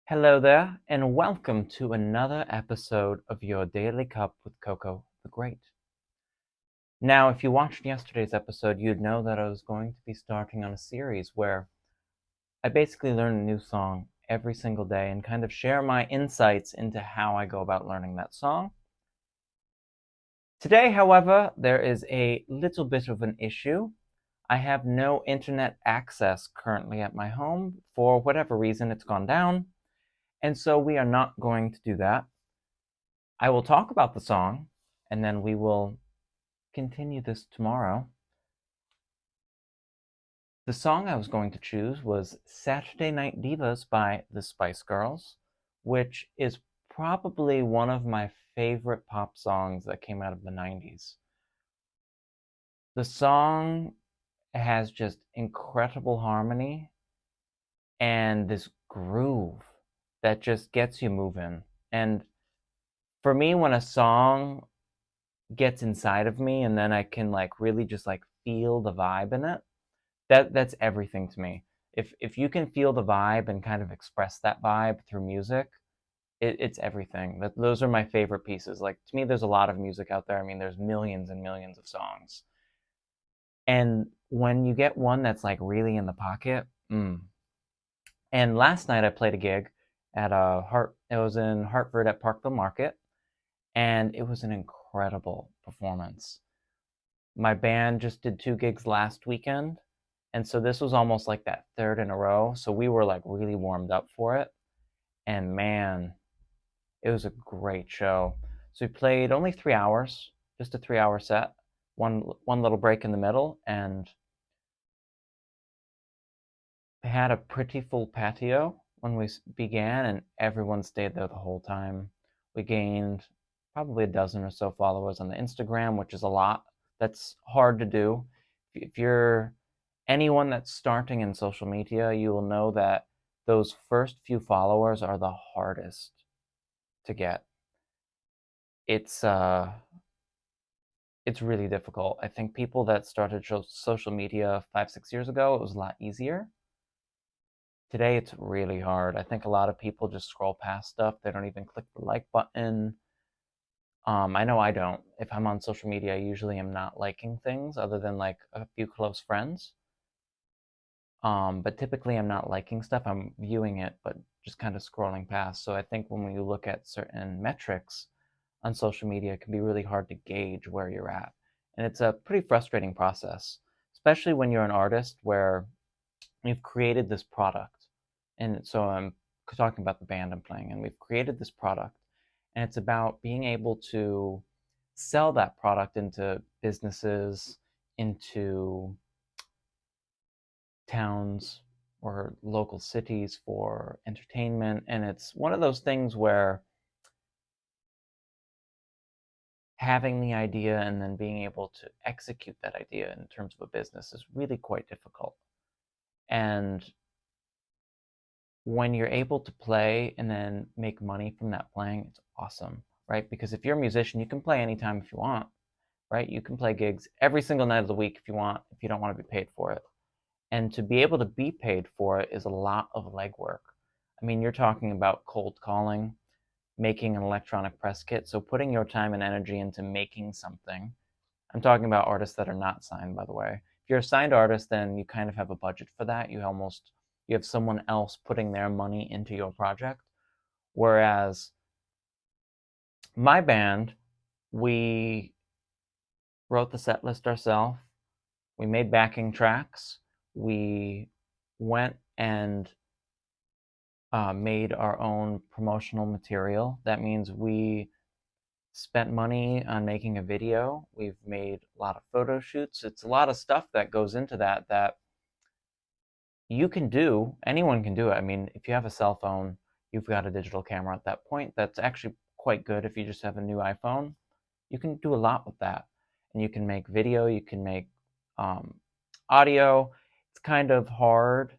Hello there, and welcome to another episode of your Daily Cup with Cocco the Great. Now, if you watched yesterday's episode, you'd know that I was going to be starting on a series where I basically learn a new song every single day and kind of share my insights into how I go about learning that song. Today, however, there is a little bit of an issue. I have no internet access currently at my home. For whatever reason, it's gone down, and so we are not going to do that. I will talk about the song, and then we will continue this tomorrow. The song I was going to choose was Saturday Night Divas by the Spice Girls, which is probably one of my favorite pop songs that came out of the 90s. The song has just incredible harmony and this groove that just gets you moving. And for me, when a song gets inside of me and then I can really just feel the vibe in it, that's everything to me. If you can feel the vibe and kind of express that vibe through music, it's everything. Those are my favorite pieces. Like, to me, there's a lot of music out there. I mean, there's millions and millions of songs, and when you get one that's really in the pocket. And last night I played a gig at it was in Hartford at Parkville Market, and it was an incredible performance. My band just did 2 gigs last weekend, and so this was almost like that third in a row. So we were really warmed up for it, and man, it was a great show. So we played only 3 hours, just a 3 hour set, one little break in the middle, and they had a pretty full patio when we began, and everyone stayed there the whole time. We gained probably a dozen or so followers on the Instagram, which is a lot. That's hard to do. If you're anyone that's starting in social media, you will know that those first few followers are the hardest to get. It's uh it's really difficult. I think people that started social media 5, 6 years ago, it was a lot easier. Today it's really hard. I think a lot of people just scroll past stuff. They don't even click the like button. I know I don't. If I'm on social media, I usually am not liking things other than a few close friends. But typically I'm not liking stuff. I'm viewing it, but just kind of scrolling past. So I think when we look at certain metrics on social media, it can be really hard to gauge where you're at. And it's a pretty frustrating process, especially when you're an artist where you've created this product. And so I'm talking about the band I'm playing, and we've created this product, and it's about being able to sell that product into businesses, into towns or local cities for entertainment. And it's one of those things where having the idea and then being able to execute that idea in terms of a business is really quite difficult. And when you're able to play and then make money from that playing, it's awesome, right? Because if you're a musician, you can play anytime if you want, right? You can play gigs every single night of the week if you want, if you don't want to be paid for it. And to be able to be paid for it is a lot of legwork. I mean, you're talking about cold calling, making an electronic press kit. So putting your time and energy into making something. I'm talking about artists that are not signed, by the way. If you're a signed artist, then you kind of have a budget for that. You have someone else putting their money into your project. Whereas my band, we wrote the set list ourselves. We made backing tracks. We went and made our own promotional material. That means we spent money on making a video. We've made a lot of photo shoots. It's a lot of stuff that goes into that you can do. Anyone can do it. I mean, if you have a cell phone, you've got a digital camera at that point. That's actually quite good. If you just have a new iPhone, you can do a lot with that. And you can make video, you can make audio. It's kind of hard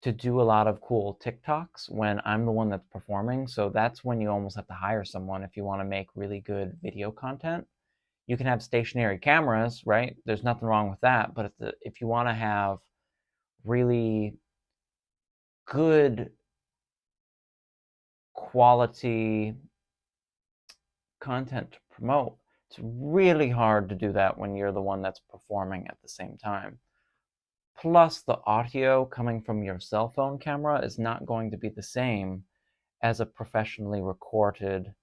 to do a lot of cool TikToks when I'm the one that's performing. So that's when you almost have to hire someone if you want to make really good video content. You can have stationary cameras, right? There's nothing wrong with that. But if you want to have really good quality content to promote. It's really hard to do that when you're the one that's performing at the same time. Plus, the audio coming from your cell phone camera is not going to be the same as a professionally recorded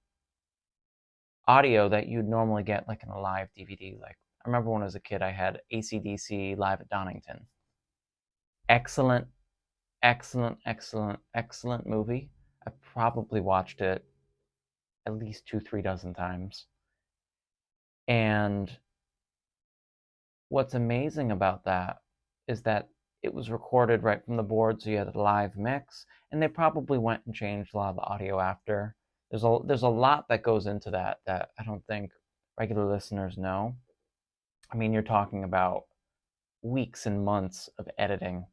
audio that you'd normally get like in a live DVD. Like, I remember when I was a kid, I had AC/DC Live at Donington. Excellent, excellent, excellent, excellent movie. I probably watched it at least 2-3 dozen times. And what's amazing about that is that it was recorded right from the board, so you had a live mix, and they probably went and changed a lot of the audio after. There's a lot that goes into that I don't think regular listeners know. I mean, you're talking about weeks and months of editing.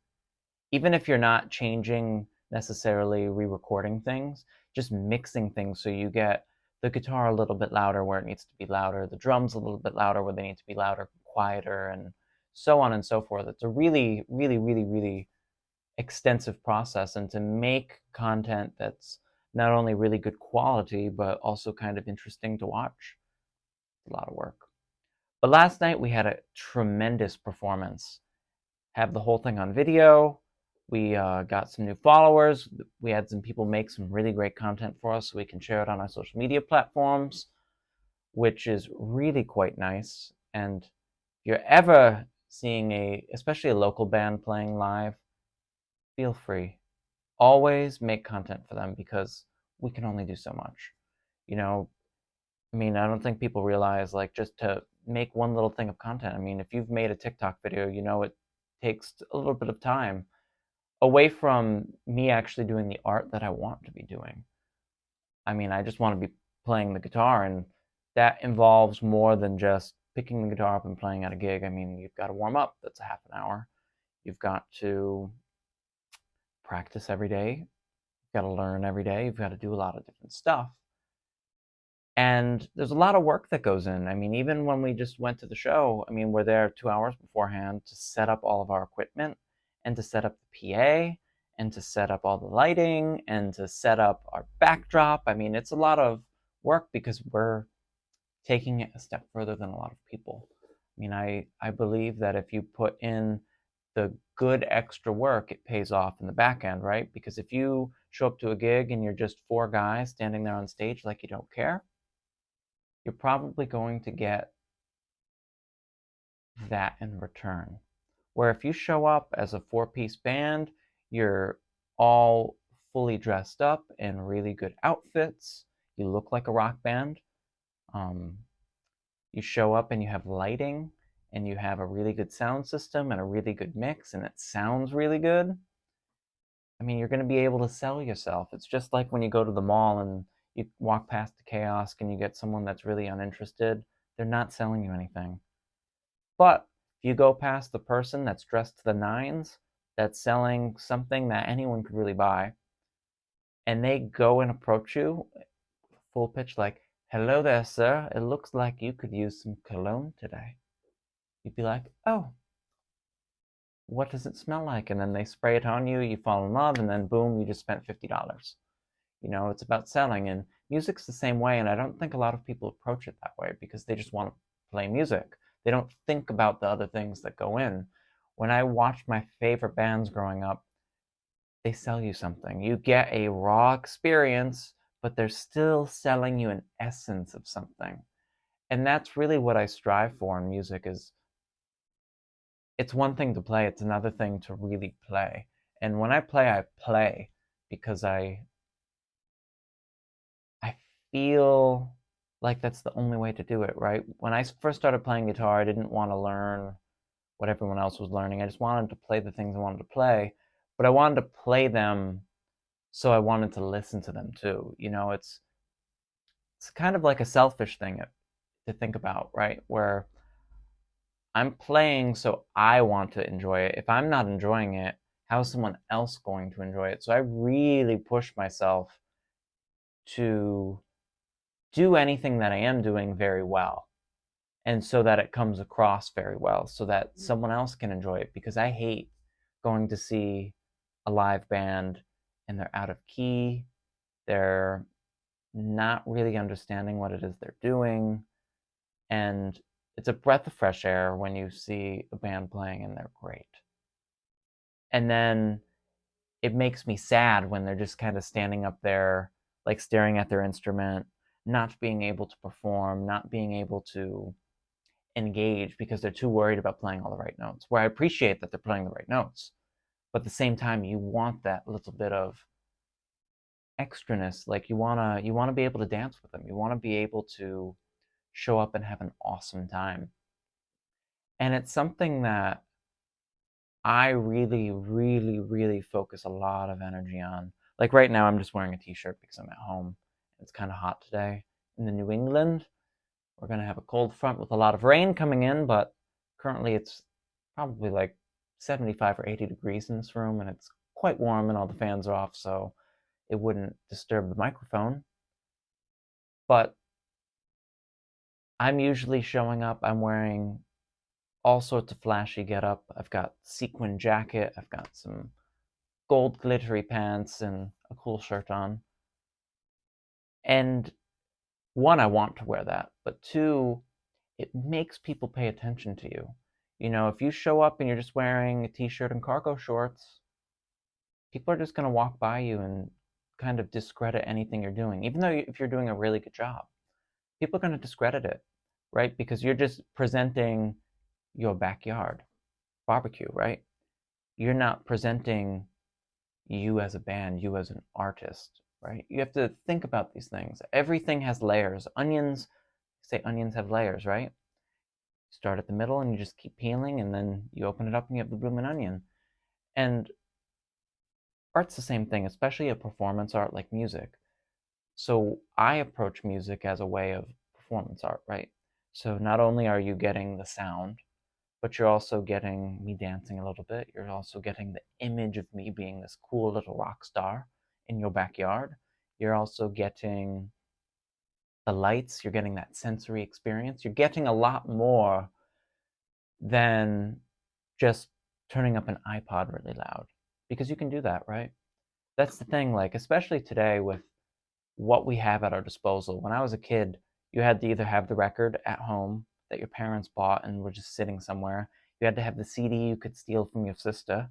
Even if you're not changing necessarily re-recording things, just mixing things so you get the guitar a little bit louder where it needs to be louder, the drums a little bit louder where they need to be louder, quieter, and so on and so forth. It's a really, really, really, really extensive process, and to make content that's not only really good quality but also kind of interesting to watch, it's a lot of work. But last night we had a tremendous performance. Have the whole thing on video. We got some new followers. We had some people make some really great content for us so we can share it on our social media platforms, which is really quite nice. And if you're ever seeing especially a local band playing live, feel free. Always make content for them because we can only do so much. You know, I mean, I don't think people realize, like, just to make one little thing of content. I mean, if you've made a TikTok video, you know it takes a little bit of time away from me actually doing the art that I want to be doing. I mean, I just want to be playing the guitar, and that involves more than just picking the guitar up and playing at a gig. I mean, you've got to warm up. That's a half an hour. You've got to practice every day. You've got to learn every day. You've got to do a lot of different stuff. And there's a lot of work that goes in. I mean, even when we just went to the show, I mean, we're there 2 hours beforehand to set up all of our equipment and to set up the PA and to set up all the lighting and to set up our backdrop. I mean, it's a lot of work because we're taking it a step further than a lot of people. I mean, I believe that if you put in the good extra work, it pays off in the back end, right? Because if you show up to a gig and you're just 4 guys standing there on stage like you don't care, you're probably going to get that in return. Where if you show up as a 4-piece band, you're all fully dressed up in really good outfits, you look like a rock band, you show up and you have lighting, and you have a really good sound system and a really good mix, and it sounds really good, I mean, you're going to be able to sell yourself. It's just like when you go to the mall and you walk past the kiosk and you get someone that's really uninterested, they're not selling you anything. But if you go past the person that's dressed to the nines, that's selling something that anyone could really buy, and they go and approach you full pitch like, "Hello there, sir. It looks like you could use some cologne today." You'd be like, "Oh, what does it smell like?" And then they spray it on you, you fall in love, and then boom, you just spent $50. You know, it's about selling, and music's the same way, and I don't think a lot of people approach it that way because they just want to play music. They don't think about the other things that go in. When I watched my favorite bands growing up, they sell you something. You get a raw experience, but they're still selling you an essence of something. And that's really what I strive for in music. Is it's one thing to play, it's another thing to really play. And when I play because I feel like that's the only way to do it, right? When I first started playing guitar, I didn't want to learn what everyone else was learning. I just wanted to play the things I wanted to play, but I wanted to play them, so I wanted to listen to them too. You know, it's kind of like a selfish thing to think about, right? Where I'm playing so I want to enjoy it. If I'm not enjoying it, how is someone else going to enjoy it? So I really push myself to do anything that I am doing very well, and so that it comes across very well, so that someone else can enjoy it, because I hate going to see a live band and they're out of key, They're not really understanding what it is they're doing, and it's a breath of fresh air when you see a band playing and they're great. And then it makes me sad when they're just kind of standing up there, like staring at their instrument, not being able to perform, not being able to engage because they're too worried about playing all the right notes. Where I appreciate that they're playing the right notes, but at the same time, you want that little bit of extraness. Like you wanna be able to dance with them. You want to be able to show up and have an awesome time. And it's something that I really, really, really focus a lot of energy on. Like right now, I'm just wearing a t-shirt because I'm at home. It's kind of hot today in the New England. We're going to have a cold front with a lot of rain coming in, but currently it's probably like 75 or 80 degrees in this room, and it's quite warm, and all the fans are off, so it wouldn't disturb the microphone. But I'm usually showing up, I'm wearing all sorts of flashy getup. I've got sequin jacket, I've got some gold glittery pants and a cool shirt on. And one, I want to wear that, but two, it makes people pay attention to you. You know, if you show up and you're just wearing a t-shirt and cargo shorts, people are just going to walk by you and kind of discredit anything you're doing, even though if you're doing a really good job. People are going to discredit it, right? Because you're just presenting your backyard barbecue, right? You're not presenting you as a band, you as an artist, right? You have to think about these things. Everything has layers. Onions, say onions have layers, right? Start at the middle and you just keep peeling, and then you open it up and you have the blooming onion. And art's the same thing, especially a performance art like music. So I approach music as a way of performance art, right? So not only are you getting the sound, but you're also getting me dancing a little bit. You're also getting the image of me being this cool little rock star in your backyard. You're also getting the lights. You're getting that sensory experience. You're getting a lot more than just turning up an iPod really loud, because you can do that, right? That's the thing, like, especially today with what we have at our disposal. When I was a kid, you had to either have the record at home that your parents bought and were just sitting somewhere. You had to have the CD you could steal from your sister,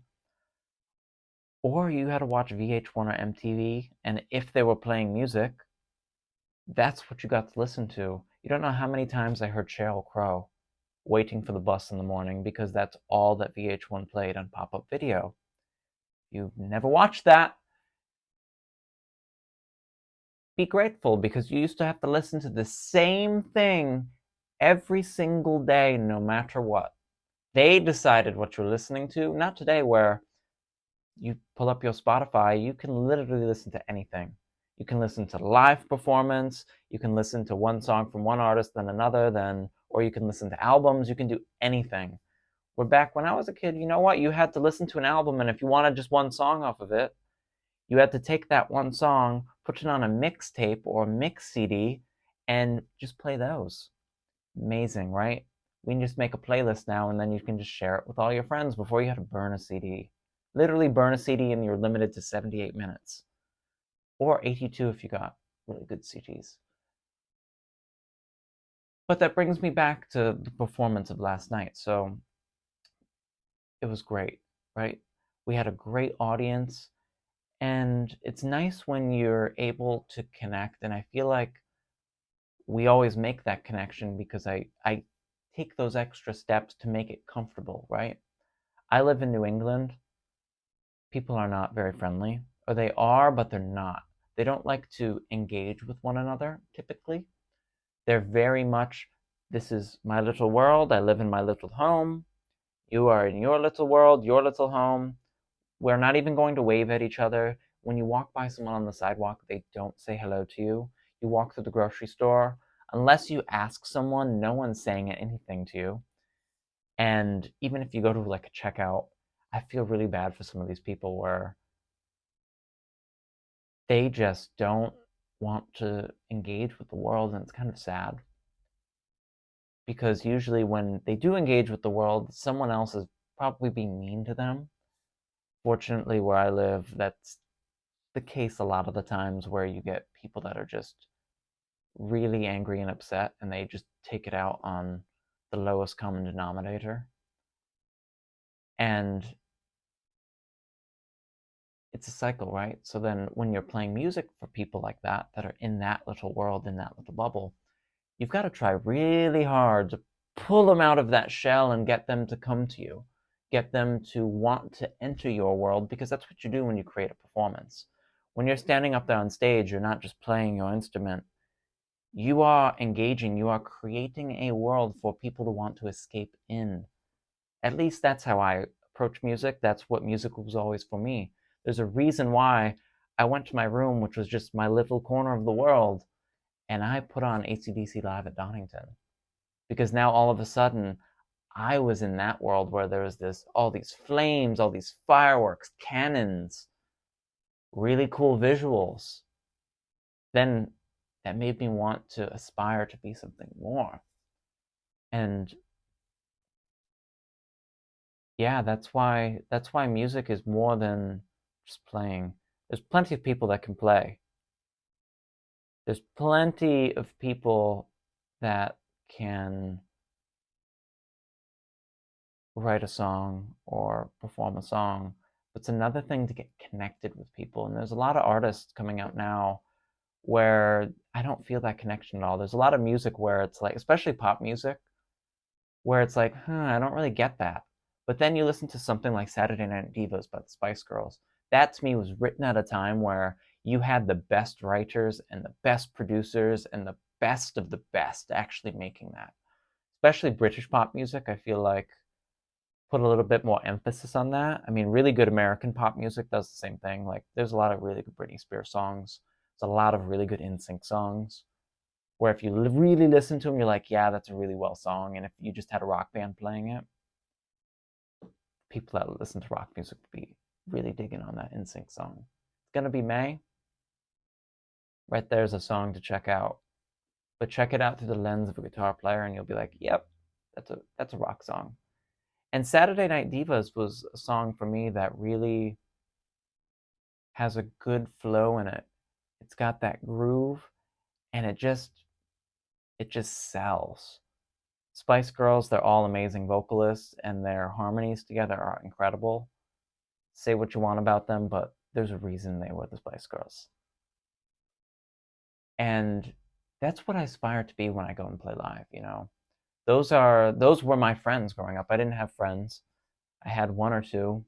or you had to watch VH1 or MTV, and if they were playing music, that's what you got to listen to. You don't know how many times I heard Sheryl Crow waiting for the bus in the morning because that's all that VH1 played on pop-up video. You never watched that. Be grateful, because you used to have to listen to the same thing every single day, no matter what. They decided what you're listening to. Not today, where you pull up your Spotify, you can literally listen to anything. You can listen to live performance, you can listen to one song from one artist, then another, or you can listen to albums, you can do anything. Where back when I was a kid, you know what? You had to listen to an album, and if you wanted just one song off of it, you had to take that one song, put it on a mixtape or a mix CD, and just play those. Amazing, right? We can just make a playlist now, and then you can just share it with all your friends. Before, you had to burn a CD. Literally burn a CD, and you're limited to 78 minutes. Or 82 if you got really good CDs. But that brings me back to the performance of last night. So it was great, right? We had a great audience, and it's nice when you're able to connect, and I feel like we always make that connection because I take those extra steps to make it comfortable, right? I live in New England. People are not very friendly, or they are, but they're not. They don't like to engage with one another typically. They're very much, this is my little world, I live in my little home, you are in your little world, your little home. We're not even going to wave at each other. When you walk by someone on the sidewalk, they don't say hello to you. You walk through the grocery store, unless you ask someone, no one's saying anything to you. And even if you go to like a checkout, I feel really bad for some of these people where they just don't want to engage with the world, and it's kind of sad. Because usually when they do engage with the world, someone else is probably being mean to them. Fortunately, where I live, that's the case a lot of the times where you get people that are just really angry and upset and they just take it out on the lowest common denominator. And it's a cycle, right? So then when you're playing music for people like that, that are in that little world, in that little bubble, you've got to try really hard to pull them out of that shell and get them to come to you, get them to want to enter your world, because that's what you do when you create a performance. When you're standing up there on stage, you're not just playing your instrument, you are engaging, you are creating a world for people to want to escape in. At least that's how I approach music. That's what music was always for me. There's a reason why I went to my room, which was just my little corner of the world, and I put on AC/DC Live at Donington. Because now all of a sudden, I was in that world where there was all these flames, all these fireworks, cannons, really cool visuals. Then that made me want to aspire to be something more. And yeah, that's why music is more than just playing. There's plenty of people that can play. There's plenty of people that can write a song or perform a song. But it's another thing to get connected with people. And there's a lot of artists coming out now where I don't feel that connection at all. There's a lot of music where it's like, especially pop music, where it's like, I don't really get that. But then you listen to something like Saturday Night Divas by the Spice Girls. That to me was written at a time where you had the best writers and the best producers and the best of the best actually making that. Especially British pop music, I feel like put a little bit more emphasis on that. I mean, really good American pop music does the same thing. Like, there's a lot of really good Britney Spears songs. There's a lot of really good NSYNC songs where if you really listen to them, you're like, yeah, that's a really well song. And if you just had a rock band playing it, people that listen to rock music would be really digging on that NSYNC song. It's gonna be May. Right there's a song to check out. But check it out through the lens of a guitar player, and you'll be like, yep, that's a rock song. And Saturday Night Divas was a song for me that really has a good flow in it. It's got that groove, and it just sells. Spice Girls, they're all amazing vocalists, and their harmonies together are incredible. Say what you want about them, but there's a reason they were the Spice Girls. And that's what I aspire to be when I go and play live, you know. Those were my friends growing up. I didn't have friends. I had one or two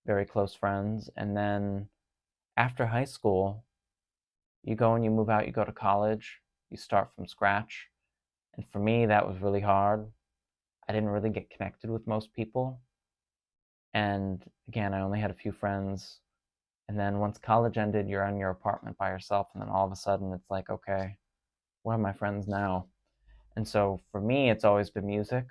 very close friends, and then after high school, you go and you move out, you go to college, you start from scratch. And for me, that was really hard. I didn't really get connected with most people. And again, I only had a few friends. And then once college ended, you're in your apartment by yourself. And then all of a sudden, it's like, okay, where are my friends now? And so for me, it's always been music.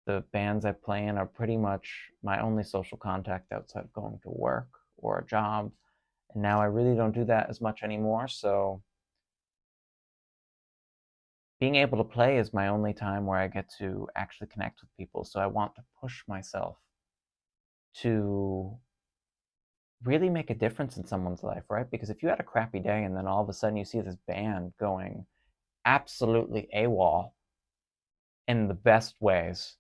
The bands I play in are pretty much my only social contact outside of going to work or a job. And now I really don't do that as much anymore. So being able to play is my only time where I get to actually connect with people. So I want to push myself to really make a difference in someone's life, right? Because if you had a crappy day and then all of a sudden you see this band going absolutely AWOL in the best ways,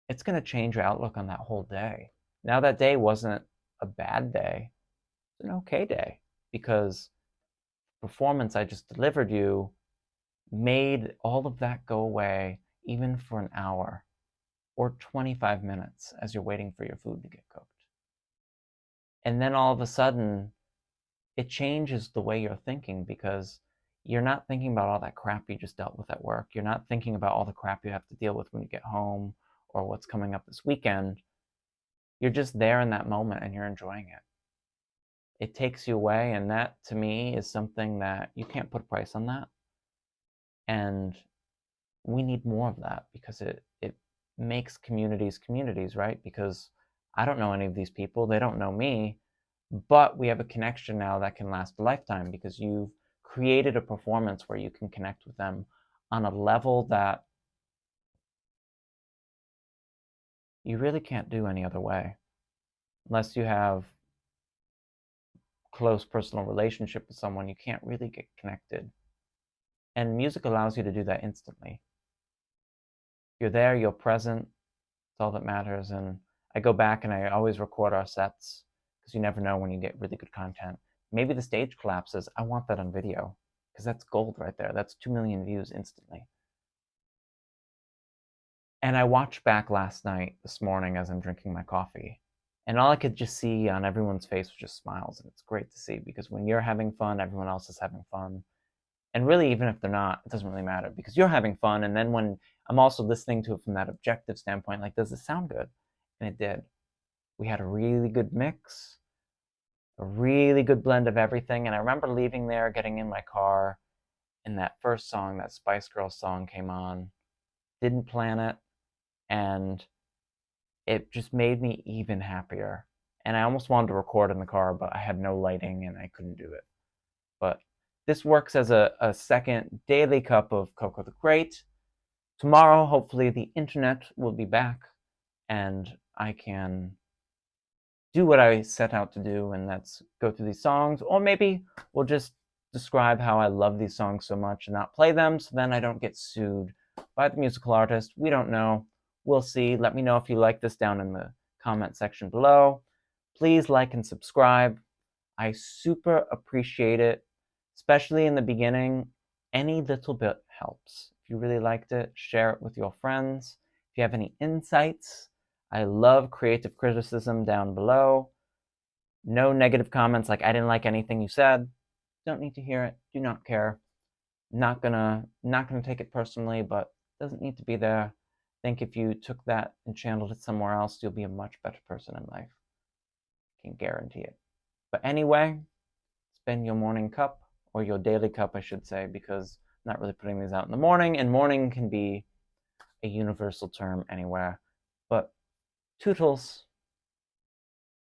it's going to change your outlook on that whole day. Now, that day wasn't a bad day, it's an okay day because the performance I just delivered you made all of that go away, even for an hour or 25 minutes as you're waiting for your food to get cooked. And then all of a sudden, it changes the way you're thinking because you're not thinking about all that crap you just dealt with at work. You're not thinking about all the crap you have to deal with when you get home or what's coming up this weekend. You're just there in that moment and you're enjoying it. It takes you away, and that to me is something that you can't put a price on that. And we need more of that because it makes communities, right? Because I don't know any of these people, they don't know me, but we have a connection now that can last a lifetime because you've created a performance where you can connect with them on a level that you really can't do any other way unless you have close personal relationship with someone, you can't really get connected. And music allows you to do that instantly. You're there, you're present, it's all that matters. And I go back and I always record our sets because you never know when you get really good content. Maybe the stage collapses. I want that on video because that's gold right there. That's 2 million views instantly. And I watched back last night, this morning, as I'm drinking my coffee. And all I could just see on everyone's face was just smiles. And it's great to see because when you're having fun, everyone else is having fun. And really, even if they're not, it doesn't really matter because you're having fun. And then when I'm also listening to it from that objective standpoint, like, does it sound good? And it did. We had a really good mix, a really good blend of everything. And I remember leaving there, getting in my car, and that first song, that Spice Girls song came on. Didn't plan it. And it just made me even happier. And I almost wanted to record in the car, but I had no lighting and I couldn't do it. But this works as a second daily cup of Cocco the Great. Tomorrow, hopefully, the internet will be back and I can do what I set out to do, and that's go through these songs. Or maybe we'll just describe how I love these songs so much and not play them so then I don't get sued by the musical artist. We don't know. We'll see. Let me know if you like this down in the comment section below. Please like and subscribe. I super appreciate it, especially in the beginning. Any little bit helps. If you really liked it, share it with your friends. If you have any insights, I love creative criticism down below. No negative comments like I didn't like anything you said. Don't need to hear it. Do not care. Not gonna take it personally, but it doesn't need to be there. I think if you took that and channeled it somewhere else, you'll be a much better person in life. I can guarantee it. But anyway, it's been your morning cup, or your daily cup, I should say, because I'm not really putting these out in the morning, and morning can be a universal term anywhere. But toodles.